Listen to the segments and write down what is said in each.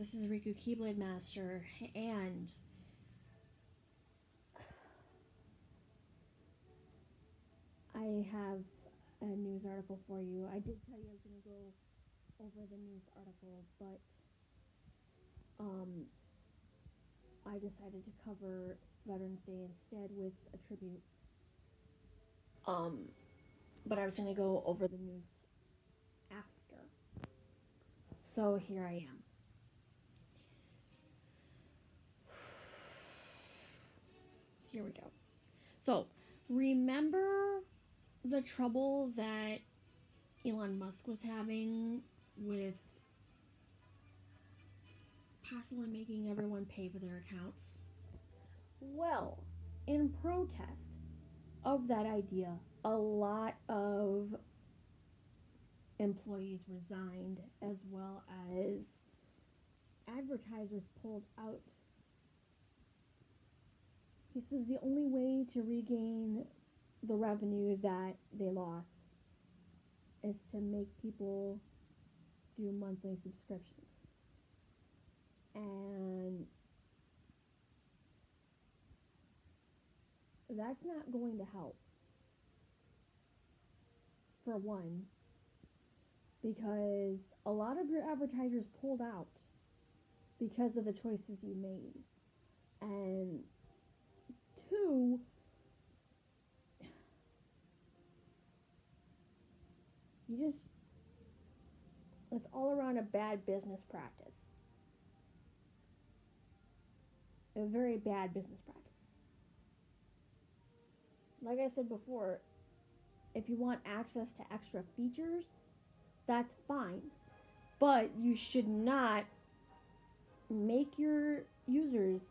This is Riku Keyblade Master, and I have a news article for you. I did tell you I was going to go over the news article, but I decided to cover Veterans Day instead with a tribute. But I was going to go over the news after. So here I am. Here we go. So, remember the trouble that Elon Musk was having with possibly making everyone pay for their accounts? Well, in protest of that idea, a lot of employees resigned, as well as advertisers pulled out. He says the only way to regain the revenue that they lost is to make people do monthly subscriptions. And that's not going to help. For one, because a lot of your advertisers pulled out because of the choices you made. And two, it's all around a bad business practice. A very bad business practice. Like I said before, if you want access to extra features, that's fine. But you should not make your users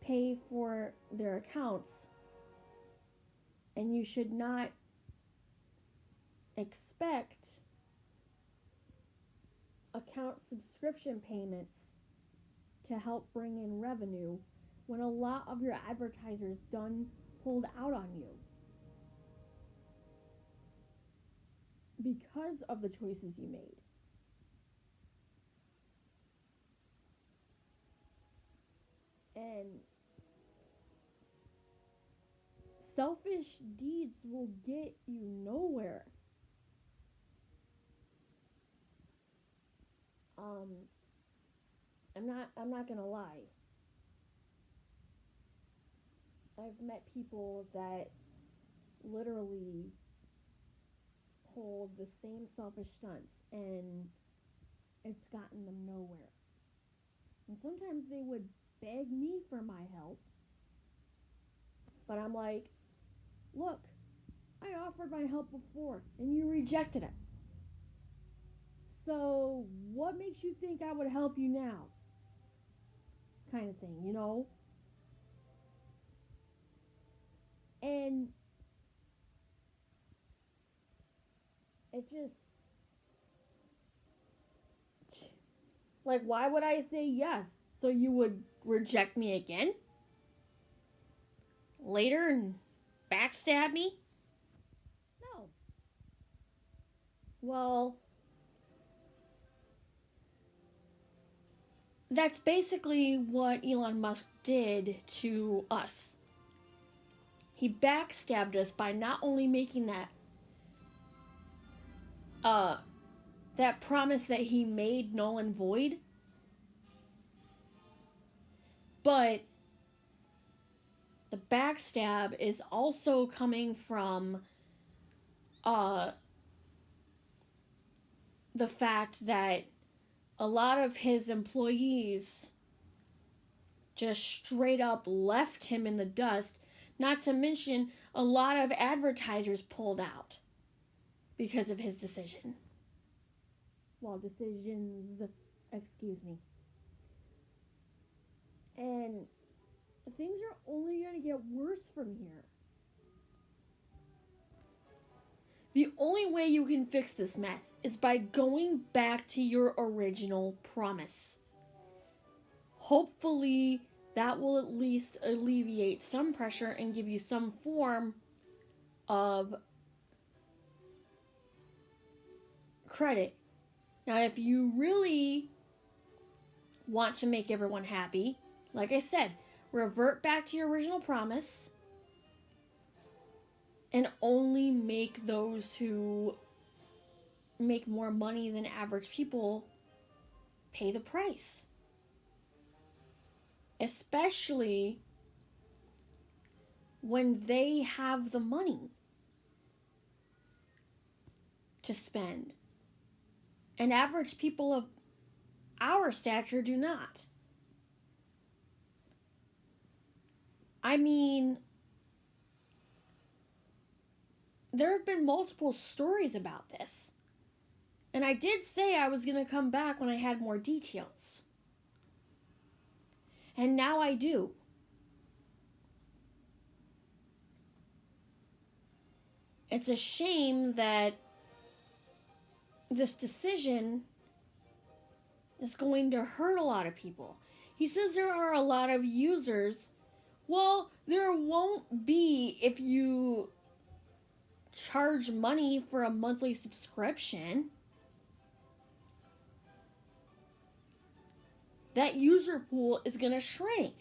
pay for their accounts, and you should not expect account subscription payments to help bring in revenue when a lot of your advertisers done pulled out on you because of the choices you made. And selfish deeds will get you nowhere. I'm not gonna lie. I've met people that literally pulled the same selfish stunts, and it's gotten them nowhere. And sometimes they would beg me for my help, but I'm like, look, I offered my help before and you rejected it. So what makes you think I would help you now? Kind of thing, you know? And it just, like, why would I say yes? So you would reject me again? Later and backstab me? No. Well, that's basically what Elon Musk did to us. He backstabbed us by not only making that promise that he made null and void, but the backstab is also coming from the fact that a lot of his employees just straight up left him in the dust, not to mention a lot of advertisers pulled out because of his decision. Well, decisions, excuse me. And things are only going to get worse from here. The only way you can fix this mess is by going back to your original promise. Hopefully, that will at least alleviate some pressure and give you some form of credit. Now, if you really want to make everyone happy. Like I said, revert back to your original promise and only make those who make more money than average people pay the price. Especially when they have the money to spend. And average people of our stature do not. I mean, there have been multiple stories about this. And I did say I was going to come back when I had more details. And now I do. It's a shame that this decision is going to hurt a lot of people. He says there are a lot of users. Well, there won't be if you charge money for a monthly subscription. That user pool is going to shrink.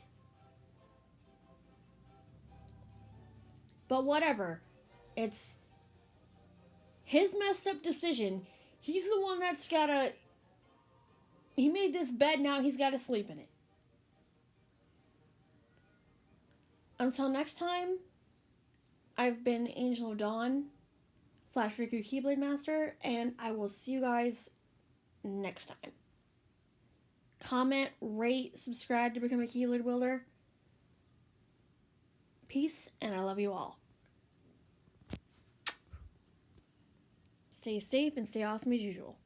But whatever. It's his messed up decision. He's the one that's gotta... He made this bed, now he's gotta sleep in it. Until next time, I've been Angel of Dawn / Riku Keyblade Master, and I will see you guys next time. Comment, rate, subscribe to become a Keyblade wielder. Peace, and I love you all. Stay safe and stay awesome as usual.